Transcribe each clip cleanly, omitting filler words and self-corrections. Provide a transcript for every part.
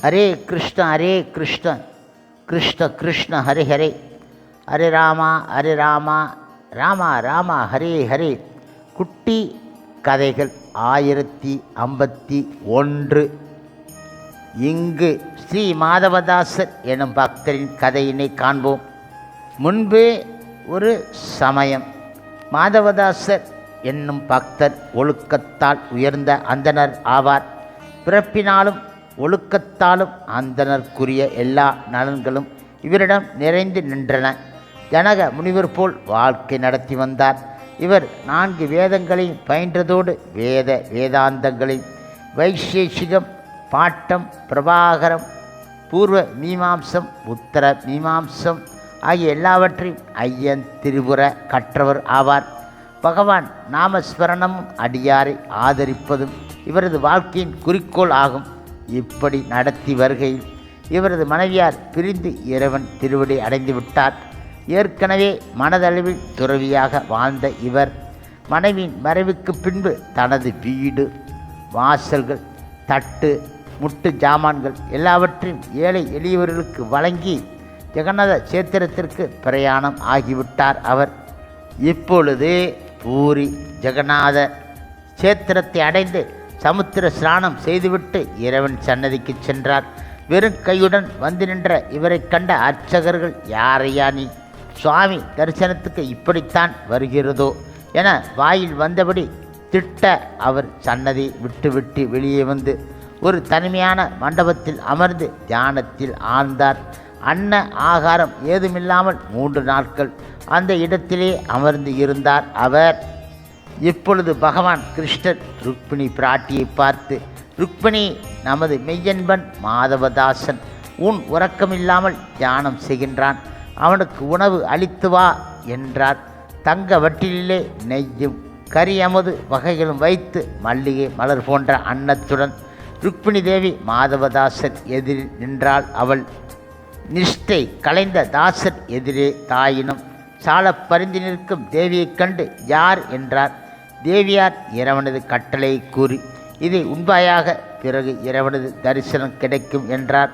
ஹரே கிருஷ்ண கிருஷ்ண கிருஷ்ண ஹரே ஹரே, ஹரே ராமா ராமா ராமா ஹரே ஹரே. குட்டி கதைகள் 1051. இங்கு ஸ்ரீ மாதவதாசர் எனும் பக்தரின் கதையினை காண்போம். முன்பே ஒரு சமயம் மாதவதாசர் என்னும் பக்தர் ஒழுக்கத்தால் உயர்ந்த அந்தணர் ஆவார். பிறப்பினாலும் ஒழுக்கத்தாலும் அந்தணர்க்குரிய எல்லா நலன்களும் இவரிடம் நிறைந்து நின்றன. ஜனக முனிவர் போல் வாழ்க்கை நடத்தி வந்தார். இவர் 4 வேதங்களையும் பயின்றதோடு வேதாந்தங்களையும் வைசேஷிகம், பாட்டம், பிரபாகரம், பூர்வ மீமாம்சம், உத்தர மீமாம்சம் ஆகிய எல்லாவற்றையும் ஐயன் திரிபுர கற்றவர் ஆவார். பகவான் நாமஸ்மரணமும் அடியாரை ஆதரிப்பதும் இவரது வாழ்க்கையின் குறிக்கோள் ஆகும். இப்படி நடத்தி வருகையில் இவரது மனைவியார் பிரிந்து இறைவன் திருவடி அடைந்து விட்டார். ஏற்கனவே மனதளவில் துறவியாக வாழ்ந்த இவர் மனைவியின் மறைவுக்கு பின்பு தனது வீடு, வாசல்கள், தட்டு, முட்டு ஜாமான்கள் எல்லாவற்றையும் ஏழை எளியவர்களுக்கு வழங்கி ஜெகநாத சேத்திரத்திற்கு பிரயாணம் ஆகிவிட்டார். அவர் இப்பொழுது பூரி ஜெகநாத சேத்திரத்தை அடைந்து சமுத்திர ஸ்நானம் செய்துவிட்டு இறைவன் சன்னதிக்கு சென்றார். வெறும் கையுடன் வந்து நின்ற இவரை கண்ட அர்ச்சகர்கள், யாரையா நீ, சுவாமி தரிசனத்துக்கு இப்படித்தான் வருகிறதோ என வாயில் வந்தபடி திட்ட அவர் சன்னதி விட்டு வெளியே வந்து ஒரு தனிமையான மண்டபத்தில் அமர்ந்து தியானத்தில் ஆழ்ந்தார். அன்ன ஆகாரம் ஏதுமில்லாமல் 3 நாட்கள் அந்த இடத்திலே அமர்ந்து இருந்தார் அவர். இப்பொழுது பகவான் கிருஷ்ணர் ருக்மிணி பிராட்டியை பார்த்து, ருக்மிணி, நமது மெய்யன்பன் மாதவதாசன் உன் உறக்கமில்லாமல் தியானம் செய்கின்றான், அவனுக்கு உணவு அளித்து வா என்றார். தங்க வட்டிலே நெய்யும் கறி அமுது வகைகளும் வைத்து மல்லிகை மலர் போன்ற அன்னத்துடன் ருக்மிணி தேவி மாதவதாசர் எதிரில் நின்றாள். அவள் நிஷ்டை கலைந்த தாசர் எதிரே தாயினும் சால பரிந்து நிற்கும் தேவியைக் கண்டு யார் என்றார். தேவியார் இறைவனது கட்டளையை கூறி, இதை உண்பாயாக, பிறகு இறைவனது தரிசனம் கிடைக்கும் என்றார்.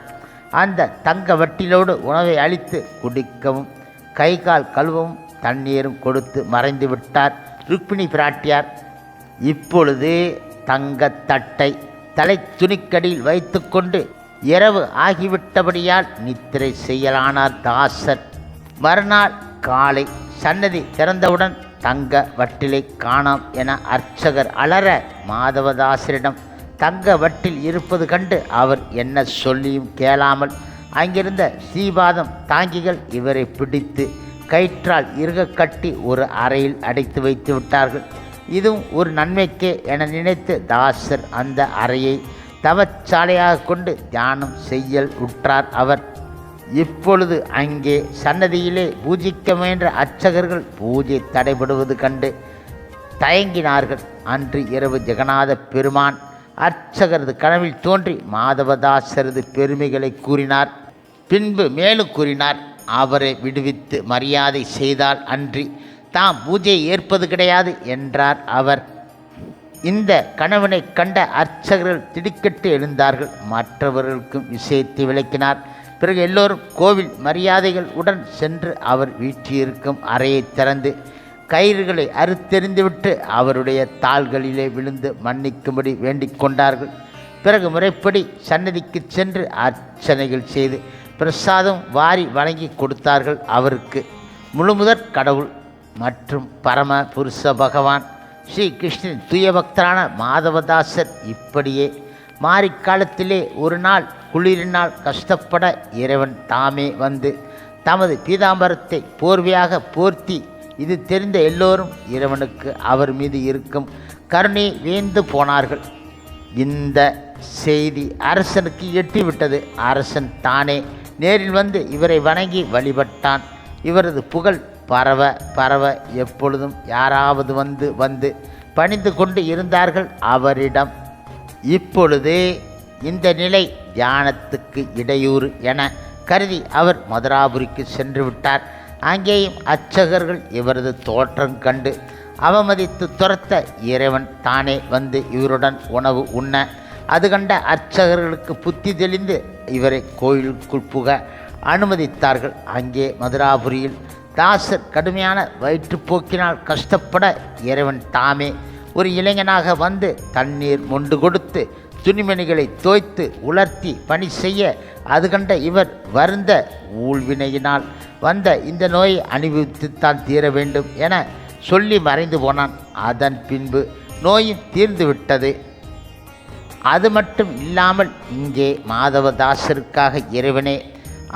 அந்த தங்க வட்டிலோடு உணவை அளித்து குடிக்கவும் கை கால் கழுவவும் தண்ணீரும் கொடுத்து மறைந்து விட்டார் ருக்மிணி பிராட்டியார். இப்பொழுது தங்கத்தட்டை தலை துணிக்கடியில் வைத்து கொண்டு இரவு ஆகிவிட்டபடியால் நித்திரை செய்யலானார் தாசர். மறுநாள் காலை சன்னதி திறந்தவுடன் தங்க வட்டிலை காணோம் என அர்ச்சகர் அலற மாதவதாசரிடம் தங்க வட்டில் இருப்பது கண்டு அவர் என்ன சொல்லியும் கேளாமல் அங்கிருந்த ஸ்ரீபாதம் தாங்கிகள் இவரை பிடித்து கயிற்றால் இறுக கட்டி ஒரு அறையில் அடைத்து வைத்து விட்டார்கள். இதுவும் ஒரு நன்மைக்கே என நினைத்து தாசர் அந்த அறையை தவச்சாலையாக கொண்டு தியானம் செய்யல் உற்றார் அவர். இப்பொழுது அங்கே சன்னதியிலே பூஜிக்க முயன்ற அர்ச்சகர்கள் பூஜை தடைபடுவது கண்டு தயங்கினார்கள். அன்று இரவு ஜெகநாத பெருமான் அர்ச்சகரது கனவில் தோன்றி மாதவதாசரது பெருமைகளை கூறினார். பின்பு மேலும் கூறினார், அவரை விடுவித்து மரியாதை செய்தால் அன்றி தாம் பூஜையை ஏற்பது கிடையாது என்றார் அவர். இந்த கணவனை கண்ட அர்ச்சகர்கள் திடுக்கிட்டு எழுந்தார்கள். மற்றவர்களுக்கும் விஷயத்தை விளக்கினார். பிறகு எல்லோரும் கோவில் மரியாதைகள் உடன் சென்று அவர் வீற்றிருக்கும் அறையை திறந்து கயிறுகளை அறுத்தெறிந்துவிட்டு அவருடைய தாள்களிலே விழுந்து மன்னிக்கும்படி வேண்டிக் கொண்டார்கள். பிறகு முறைப்படி சன்னதிக்கு சென்று அர்ச்சனைகள் செய்து பிரசாதம் வாரி வழங்கி கொடுத்தார்கள் அவருக்கு. முழுமுதற் கடவுள் மற்றும் பரம புருஷ பகவான் ஸ்ரீ கிருஷ்ணன் தூய பக்தரான மாதவதாசர் இப்படியே மாரிக்காலத்திலே ஒரு நாள் குளிரினால் கஷ்டப்பட இறைவன் தாமே வந்து தமது பீதாம்பரத்தை போர்வையாக போர்த்தி இது தெரிந்த எல்லோரும் இறைவனுக்கு அவர் மீது இருக்கும் கருணை வேந்து போனார்கள். இந்த செய்தி அரசனுக்கு எட்டிவிட்டது. அரசன் தானே நேரில் வந்து இவரை வணங்கி வழிபட்டான். இவரது புகழ் பரவ எப்பொழுதும் யாராவது வந்து பணிந்து கொண்டு இருந்தார்கள் அவரிடம். இப்பொழுது இந்த நிலை தியானத்துக்கு இடையூறு என கருதி அவர் மதுராபுரிக்கு சென்று விட்டார். அங்கேயும் அர்ச்சகர்கள் இவரது தோற்றம் கண்டு அவமதித்து துரத்த இறைவன் தானே வந்து இவருடன் உணவு உண்ண அது கண்ட அர்ச்சகர்களுக்கு புத்தி தெளிந்து இவரை கோயிலுக்குள் புக அனுமதித்தார்கள். அங்கே மதுராபுரியில் தாசர் கடுமையான வயிற்றுப்போக்கினால் கஷ்டப்பட இறைவன் தாமே ஒரு இளைஞனாக வந்து தண்ணீர் மொண்டு கொடுத்து துணிமணிகளை தோய்த்து உலர்த்தி பணி செய்ய அது கண்ட இவர் வருந்த ஊழ்வினையினால் வந்த இந்த நோயை அனுபவித்துத்தான் தீர வேண்டும் என சொல்லி மறைந்து போனான். அதன் பின்பு நோயும் தீர்ந்து விட்டது. அது மட்டும் இல்லாமல் இங்கே மாதவதாசருக்காக இறைவனே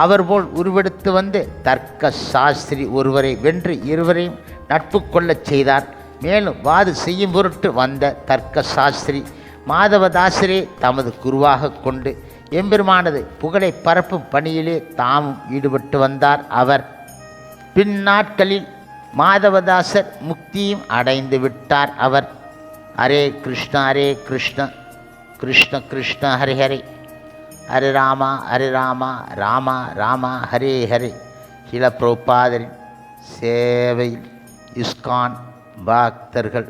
அவர் போல் உருவெடுத்து வந்து தர்க்க சாஸ்திரி ஒருவரை வென்று இருவரையும் நட்பு கொள்ளச் செய்தார். மேலும் வாது செய்யும் பொருட்டு வந்த தர்க்க சாஸ்திரி மாதவதாசரே தமது குருவாக கொண்டு எம்பெருமானது புகழை பரப்பும் பணியிலே தாமும் ஈடுபட்டு வந்தார். அவர் பின்னாட்களில் மாதவதாசர் முக்தியும் அடைந்து விட்டார். அவர் ஹரே கிருஷ்ண கிருஷ்ண கிருஷ்ண ஹரே ஹரே ஹரே ராமா ராமா ராமா ஹரே ஹரே. சில பிரபுபாதரின் சேவையில் இஸ்கான் பக்தர்கள்